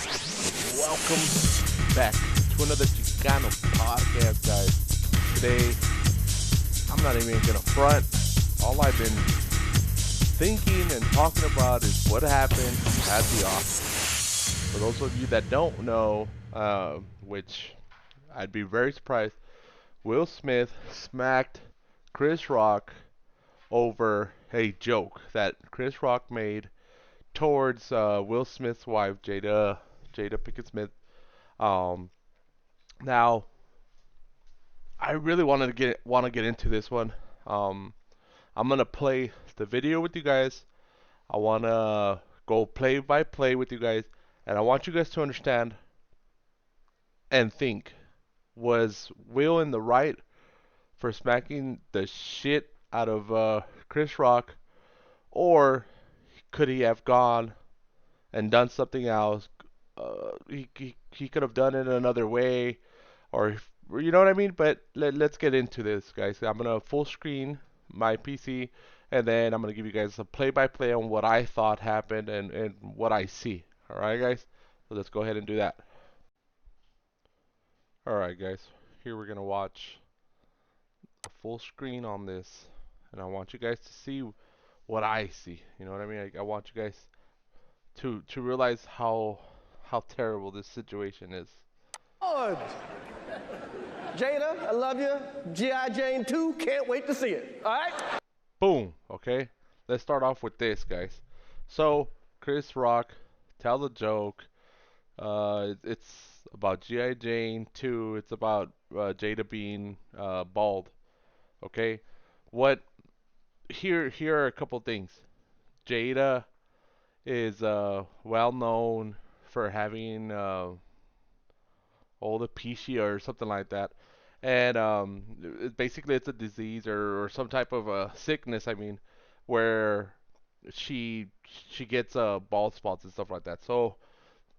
Welcome back to another Chicano podcast, guys. Today, I'm not even gonna front. All I've been thinking and talking about is what happened at the office. For those of you that don't know, which I'd be very surprised, Will Smith smacked Chris Rock over a joke that Chris Rock made towards Will Smith's wife, Jada Pinkett Smith. Um, Now, I really want to get into this one. Um, I'm gonna play the video with you guys. I wanna go play by play with you guys, and I want you guys to understand and think: was Will in the right for smacking the shit out of Chris Rock, or could he have gone and done something else? He could have done it another way, or you know what I mean. But let's get into this, guys. I'm gonna full screen my PC, and then I'm gonna give you guys a play-by-play on what I thought happened and what I see. All right, guys. So let's go ahead and do that. All right, guys. Here we're gonna watch a full screen on this, and I want you guys to see what I see. You know what I mean? I want you guys to realize how terrible this situation is. Lord. Jada, I love you. G.I. Jane 2, can't wait to see it. All right? Boom. Okay. Let's start off with this, guys. So Chris Rock tells a joke. It's about G.I. Jane 2. It's about Jada being bald. Okay. What? Here are a couple things. Jada is well known for having alopecia or something like that, and basically it's a disease or some type of a sickness. I mean, where she she gets bald spots and stuff like that. So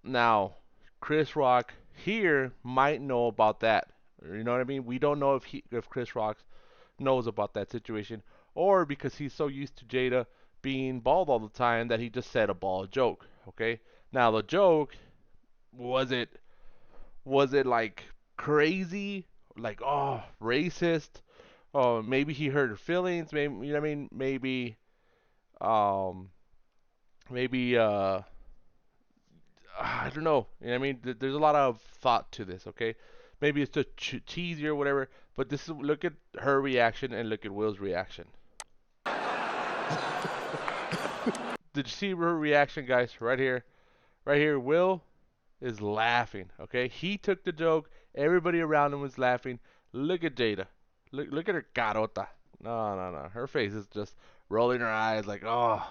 now Chris Rock here might know about that. You know what I mean? We don't know if Chris Rock knows about that situation, or because he's so used to Jada being bald all the time that he just said a bald joke. Okay. Now the joke was it like crazy, like oh racist, or maybe he hurt her feelings, maybe you know what I mean, um maybe I don't know, you know what I mean. There's a lot of thought to this, okay? Maybe it's just cheesy or whatever, but this is look at her reaction and look at Will's reaction. Did you see her reaction, guys? Right here, Will is laughing. Okay, he took the joke. Everybody around him was laughing. Look at Jada. Look at her carota. No. Her face is just rolling her eyes like, oh,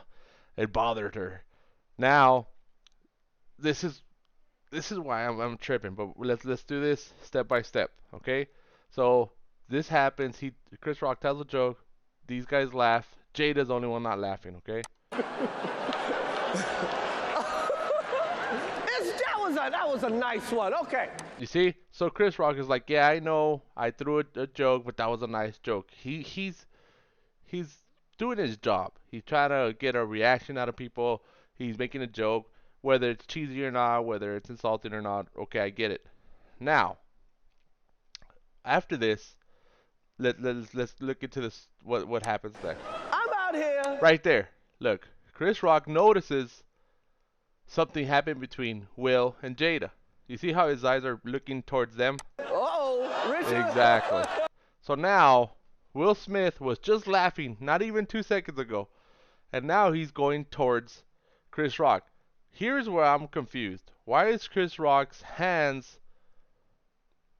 it bothered her. Now, this is this is why I'm tripping. But let's do this step by step. Okay, so this happens. Chris Rock tells a joke. These guys laugh. Jada's the only one not laughing. Okay. That was a nice one. Okay. You see? So Chris Rock is like, yeah, I know, I threw a joke, but that was a nice joke. He's doing his job. He's trying to get a reaction out of people. He's making a joke, whether it's cheesy or not, whether it's insulting or not. Okay, I get it. Now, after this, let's look into this. What happens next? I'm out here. Right there. Look, Chris Rock notices something happened between Will and Jada. You see how his eyes are looking towards them? Uh-oh, Richard. Exactly. So now, Will Smith was just laughing not even 2 seconds ago, and now he's going towards Chris Rock. Here's where I'm confused. Why is Chris Rock's hands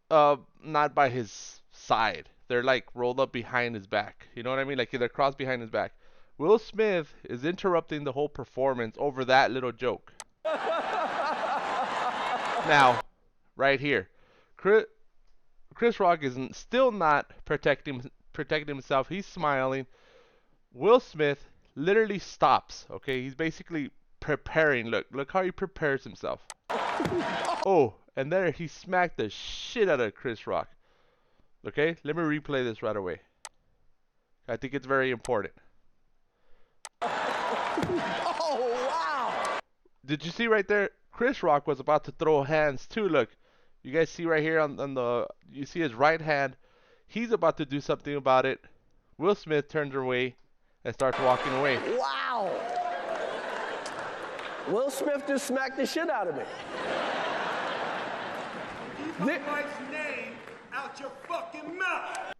not by his side? They're like rolled up behind his back. You know what I mean? Like they're crossed behind his back. Will Smith is interrupting the whole performance over that little joke. Now, right here, Chris Rock is still not protecting himself. He's smiling. Will Smith literally stops. Okay, he's basically preparing. Look how he prepares himself. Oh, and there he smacked the shit out of Chris Rock. Okay, let me replay this right away. I think it's very important. Oh, wow. Did you see right there? Chris Rock was about to throw hands too. Look, you guys see right here on the, you see his right hand. He's about to do something about it. Will Smith turns away and starts walking away. Wow. Will Smith just smacked the shit out of me. Keep my wife's name out your fucking mouth.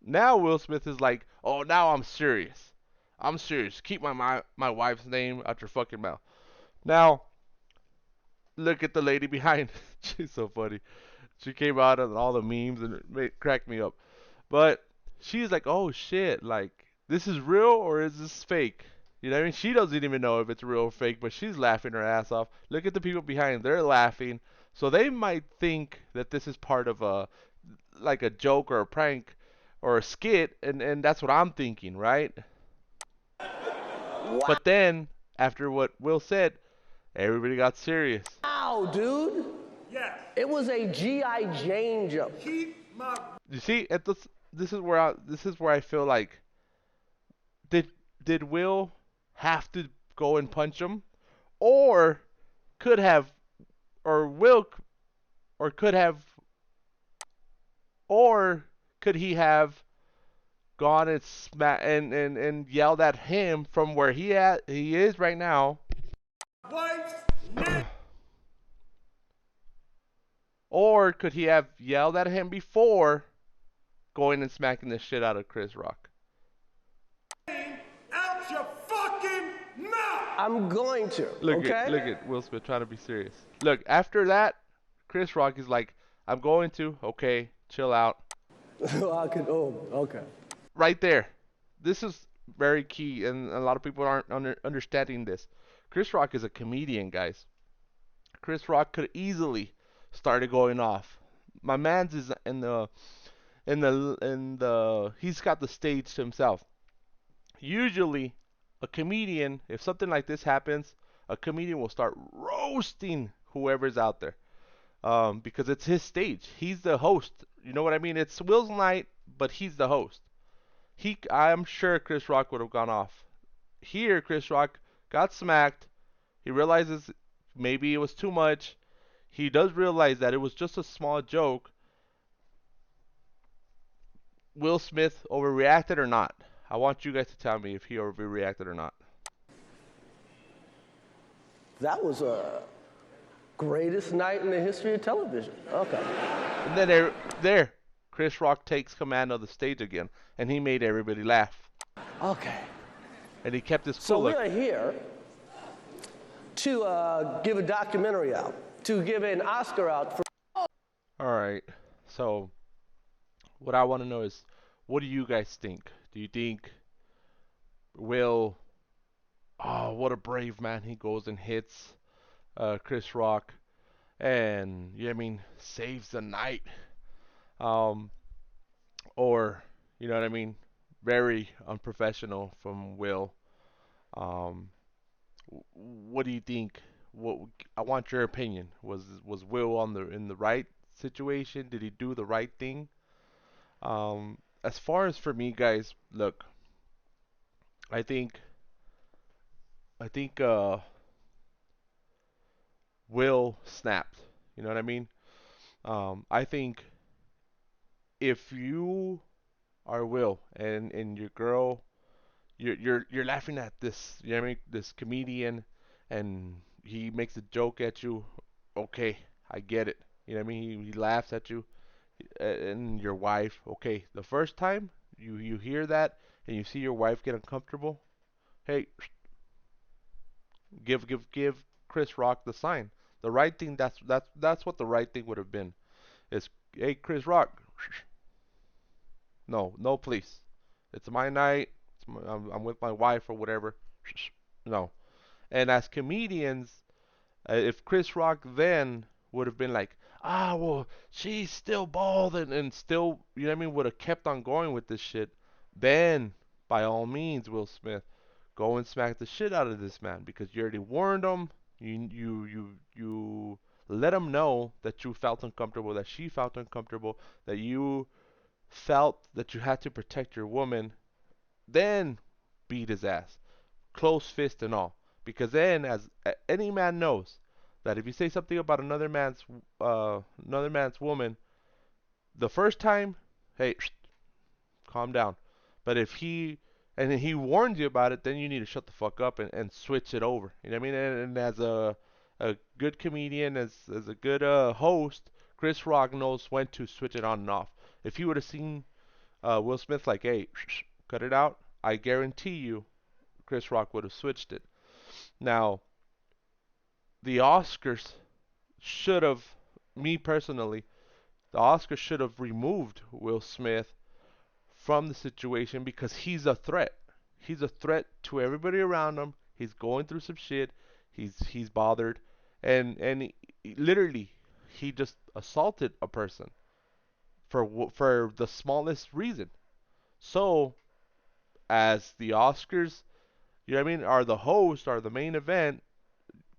Now Will Smith is like, oh, now I'm serious. I'm serious. Keep my wife's name out your fucking mouth. Now, look at the lady behind. She's so funny. She came out on all the memes and it cracked me up. But she's like, oh shit, like, this is real or is this fake? You know what I mean? She doesn't even know if it's real or fake, but she's laughing her ass off. Look at the people behind. They're laughing. So they might think that this is part of like a joke or a prank or a skit, and that's what I'm thinking, right? Wow, But then, after what Will said, everybody got serious. dude. Yes. It was a G.I. Jane joke. Keep my You see, this is where I feel like did Will have to go and punch him, or could have, or Will, or could have, or could he have gone and and yelled at him from where he is right now, wife's name. or could he have yelled at him before going and smacking the shit out of Chris Rock? Out your fucking mouth! I'm going to. Look okay? at Will Smith trying to be serious. Look, after that, Chris Rock is like, I'm going to, okay, chill out. Okay. Right there. This is very key, and a lot of people aren't understanding this. Chris Rock is a comedian, guys. Chris Rock could easily started going off. My man's is he's got the stage to himself. Usually, a comedian, if something like this happens, a comedian will start roasting whoever's out there, because it's his stage. He's the host. You know what I mean? It's Will's night, but he's the host. I'm sure Chris Rock would have gone off. Here, Chris Rock got smacked. He realizes maybe it was too much. He does realize that it was just a small joke. Will Smith overreacted or not? I want you guys to tell me if he overreacted or not. That was a greatest night in the history of television. Okay. And then there, Chris Rock takes command of the stage again, and he made everybody laugh. Okay. And he kept his cool. So we are here to give a documentary out, to give an Oscar out for. All right. So what I want to know is, what do you guys think? Do you think Will? Oh, what a brave man! He goes and hits Chris Rock, and yeah, I mean, saves the night. Or you know what I mean? Very unprofessional from Will. What do you think? What I want your opinion. Was Will in the right situation? Did he do the right thing? As far as for me, guys, look, I think I think Will snapped. You know what I mean? I think if you are Will and your girl, you're laughing at this, you know what I mean, this comedian, and he makes a joke at you. Okay, I get it. You know what I mean? He laughs at you, and your wife. Okay, the first time you hear that and you see your wife get uncomfortable, hey, give Chris Rock the sign. The right thing. That's what the right thing would have been. Is, hey, Chris Rock. No, please. It's my night. I'm with my wife or whatever. No. And as comedians, if Chris Rock then would have been like, well, she's still bald and still, you know what I mean, would have kept on going with this shit, then by all means, Will Smith, go and smack the shit out of this man because you already warned him. You let him know that you felt uncomfortable, that she felt uncomfortable, that you felt that you had to protect your woman. Then beat his ass, close fist and all, because then, as any man knows, that if you say something about another man's woman, the first time, hey, calm down. But if he warns you about it, then you need to shut the fuck up and switch it over. You know what I mean? And as a good comedian, as a good host, Chris Rock knows when to switch it on and off. If he would have seen Will Smith like, hey, cut it out, I guarantee you, Chris Rock would have switched it. Now, the Oscars should have, me personally, the Oscars should have removed Will Smith from the situation because he's a threat. He's a threat to everybody around him. He's going through some shit. He's bothered, and literally he just assaulted a person for the smallest reason. So as the Oscars, you know what I mean, are the host, are the main event,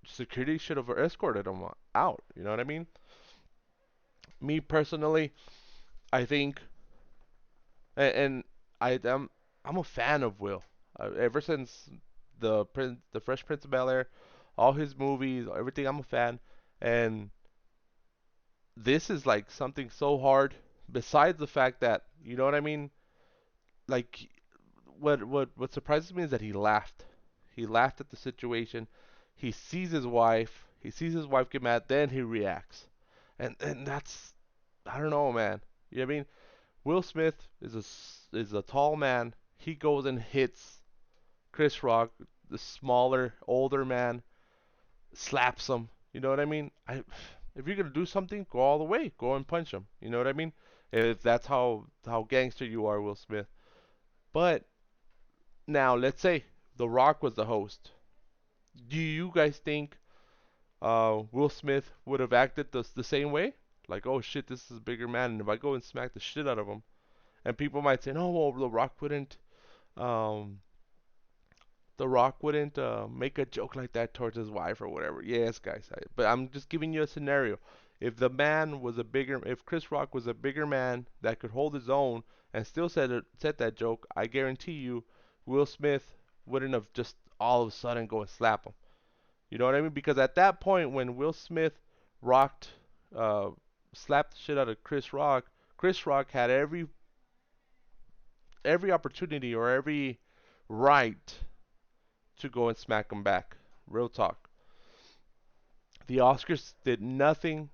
security should have escorted him out. You know what I mean? Me personally, I think, and I'm a fan of Will. Ever since the Fresh Prince of Bel Air, all his movies, everything, I'm a fan. And this is like something so hard. Besides the fact that, you know what I mean, like what surprises me is that he laughed. He laughed at the situation. He sees his wife. He sees his wife get mad. Then he reacts, and that's, I don't know, man. You know what I mean? Will Smith is a tall man. He goes and hits Chris Rock, the smaller, older man, slaps him. You know what I mean? If you're gonna do something, go all the way. Go and punch him. You know what I mean? If that's how gangster you are, Will Smith. But now, let's say The Rock was the host. Do you guys think Will Smith would have acted the same way? Like, oh shit, this is a bigger man, and if I go and smack the shit out of him, and people might say, no, well, um, The Rock wouldn't make a joke like that towards his wife or whatever. Yes, guys, but I'm just giving you a scenario. If Chris Rock was a bigger man that could hold his own and still said that joke, I guarantee you, Will Smith wouldn't have just all of a sudden go and slap him. You know what I mean? Because at that point, when Will Smith rocked, uh, slapped the shit out of Chris Rock had every opportunity or every right to go and smack him back. Real talk. The Oscars did nothing.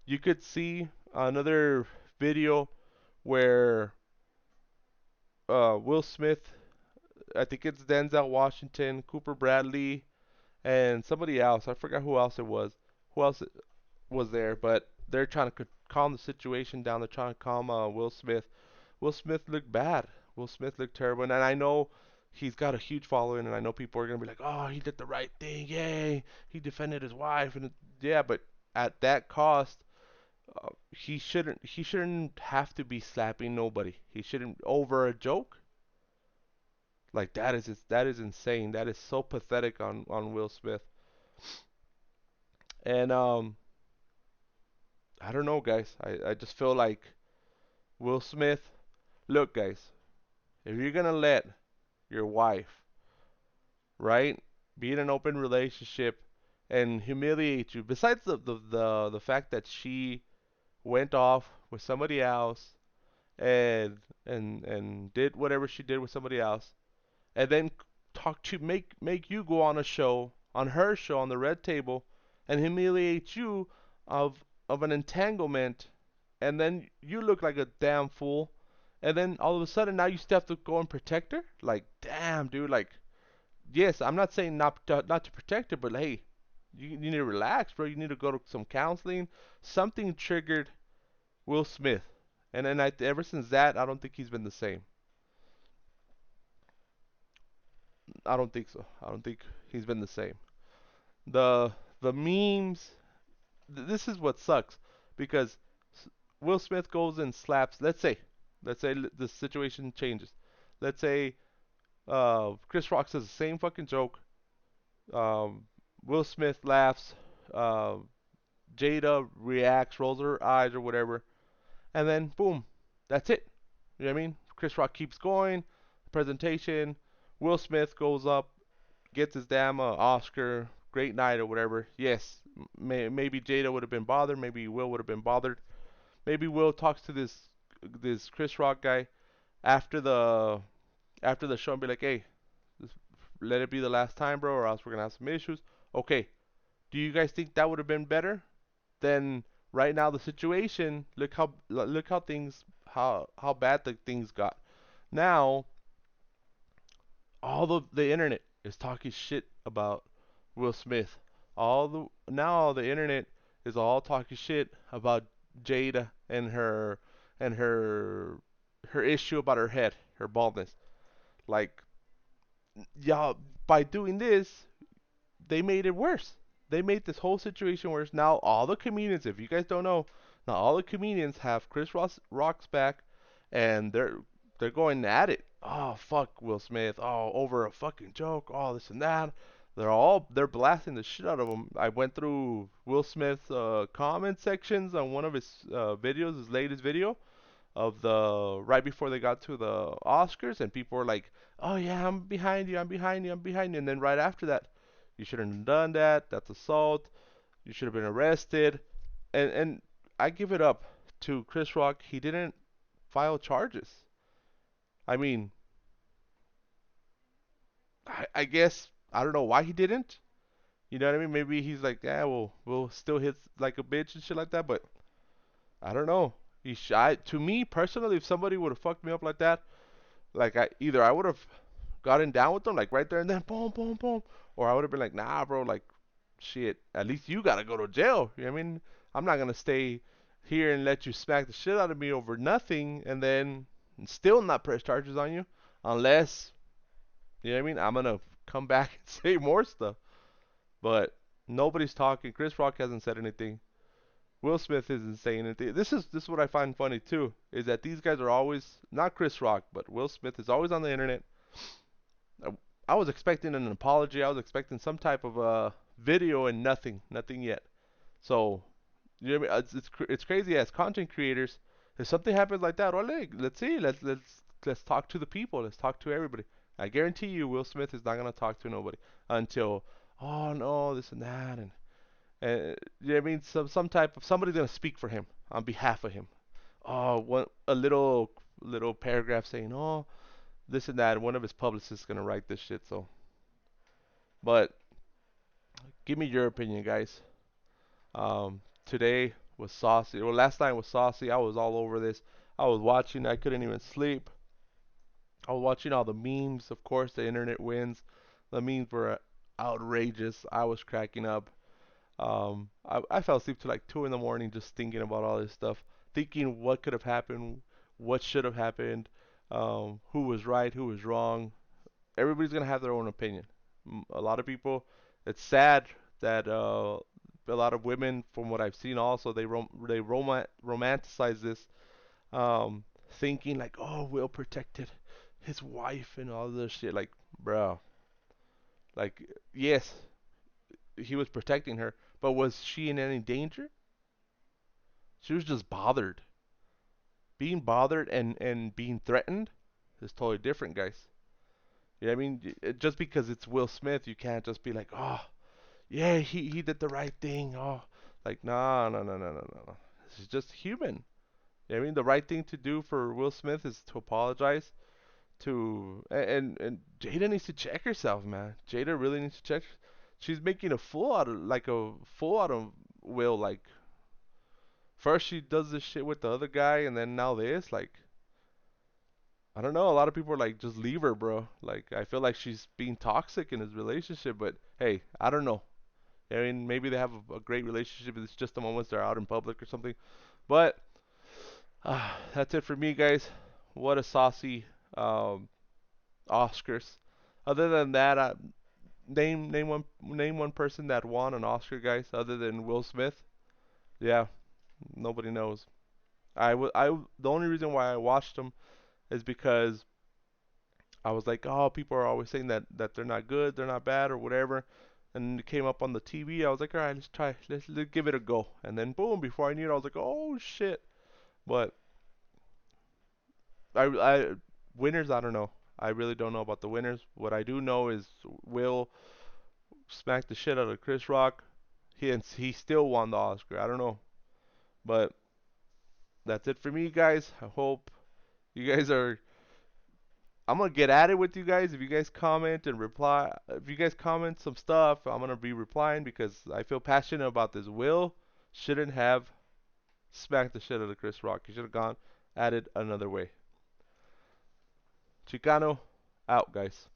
You could see another video where Will Smith, I think it's Denzel Washington, Cooper Bradley, and somebody else. I forgot who else it was. Who else was there? But they're trying to calm the situation down. They're trying to calm Will Smith. Will Smith looked bad. Will Smith looked terrible. And I know he's got a huge following, and I know people are gonna be like, "Oh, he did the right thing. Yay! He defended his wife." And yeah, but at that cost, he shouldn't have to be slapping nobody. He shouldn't over a joke. Like that is insane. That is so pathetic on Will Smith. And I don't know, guys. I just feel like Will Smith. Look, guys, if you're gonna let your wife, right, be in an open relationship and humiliate you, besides the fact that she went off with somebody else and did whatever she did with somebody else, and then make you go on a show, on her show, on the red table, and humiliate you of an entanglement, and then you look like a damn fool, and then all of a sudden now you still have to go and protect her. Like, damn, dude. Like, yes, I'm not saying not to protect her, but hey, you need to relax, bro. You need to go to some counseling. Something triggered Will Smith, and then ever since that, I don't think he's been the same. I don't think so. I don't think he's been the same. The the memes. This is what sucks because Will Smith goes and slaps. Let's say the situation changes. Let's say Chris Rock says the same fucking joke. Um, Will Smith laughs. Uh, Jada reacts, rolls her eyes or whatever, and then boom, that's it. You know what I mean? Chris Rock keeps going. Presentation. Will Smith goes up, gets his damn Oscar. great night or whatever. Yes, maybe Jada would have been bothered. Maybe Will would have been bothered. Maybe Will talks to this Chris Rock guy after the show and be like, hey, let it be the last time, bro, or else we're gonna have some issues. Okay, do you guys think that would have been better than right now the situation? Look how things how bad the things got. Now all the internet is talking shit about Will Smith. All the internet is all talking shit about Jada and her issue about her head, her baldness. Like, y'all, by doing this, they made it worse. They made this whole situation worse. Now all the comedians, if you guys don't know, now all the comedians have Rock's back, and they're going at it. Oh fuck Will Smith. Oh, over a fucking joke. Oh, this and that. They're blasting the shit out of him. I went through Will Smith's comment sections on one of his videos, his latest video of the right before they got to the Oscars, and people were like, "Oh yeah, I'm behind you, I'm behind you, I'm behind you." And then right after that, you shouldn't have done that. That's assault. You should have been arrested. And I give it up to Chris Rock. He didn't file charges. I mean, I guess I don't know why he didn't. You know what I mean? Maybe he's like, yeah, we'll still hit like a bitch and shit like that. But I don't know. To me personally, if somebody would have fucked me up like that, like I would have gotten down with them like right there and then, boom, boom, boom, or I would have been like, nah, bro, like shit, at least you gotta go to jail. You know what I mean? I'm not gonna stay here and let you smack the shit out of me over nothing and then still not press charges on you, unless you know what I mean. I'm gonna come back and say more stuff, but nobody's talking. Chris Rock hasn't said anything. Will Smith isn't saying anything. This is what I find funny too, is that these guys are always not Chris Rock, but Will Smith is always on the internet. I, I was expecting an apology. I was expecting some type of video and nothing yet. So you know what I mean? It's crazy as content creators. If something happens like that, well, let's see. Let's talk to the people. Let's talk to everybody. I guarantee you, Will Smith is not gonna talk to nobody until, oh no, this and that, you know what I mean? Some type of somebody's gonna speak for him on behalf of him. Oh, a little paragraph saying, oh, this and that. One of his publicists gonna write this shit. So, but give me your opinion, guys. Today was saucy. Well, last night was saucy. I was all over this. I was watching. I couldn't even sleep. I was watching all the memes. Of course, the internet wins. The memes were outrageous. I was cracking up. I fell asleep to like 2 in the morning just thinking about all this stuff, thinking what could have happened, what should have happened, who was right, who was wrong. Everybody's gonna have their own opinion. A lot of people. It's sad that a lot of women, from what I've seen, also they romanticize this, thinking like, oh, Will protected his wife and all this shit. Like, bro, like yes, he was protecting her, but was she in any danger? She was just bothered. Being bothered and being threatened is totally different, guys. You know what I mean? Just because it's Will Smith, you can't just be like, oh, yeah, he did the right thing. Oh, like, no, no, no, no, no, no, no. This is just human. You know what I mean? The right thing to do for Will Smith is to apologize and Jada needs to check herself, man. Jada really needs to check. She's making a fool out of Will. Like, first she does this shit with the other guy, and then now this. Like, I don't know. A lot of people are like, just leave her, bro. Like, I feel like she's being toxic in his relationship, but hey, I don't know. I mean, maybe they have a great relationship. It's just the moments they're out in public or something. But that's it for me, guys. What a saucy um, Oscars. Other than that, name one person that won an Oscar, guys, other than Will Smith. Yeah, nobody knows. The only reason why I watched them is because I was like, oh, people are always saying that they're not good, they're not bad, or whatever. And it came up on the TV. I was like, all right, let's try, let's give it a go. And then boom, before I knew it, I was like, oh shit. But I winners, I don't know. I really don't know about the winners. What I do know is Will smacked the shit out of Chris Rock. He still won the Oscar. I don't know, but that's it for me, guys. I hope you guys are. I'm gonna get at it with you guys. If you guys comment and reply, if you guys comment some stuff, I'm gonna be replying because I feel passionate about this. Will shouldn't have smacked the shit out of Chris Rock. He should have gone at it another way. Chicano out, guys.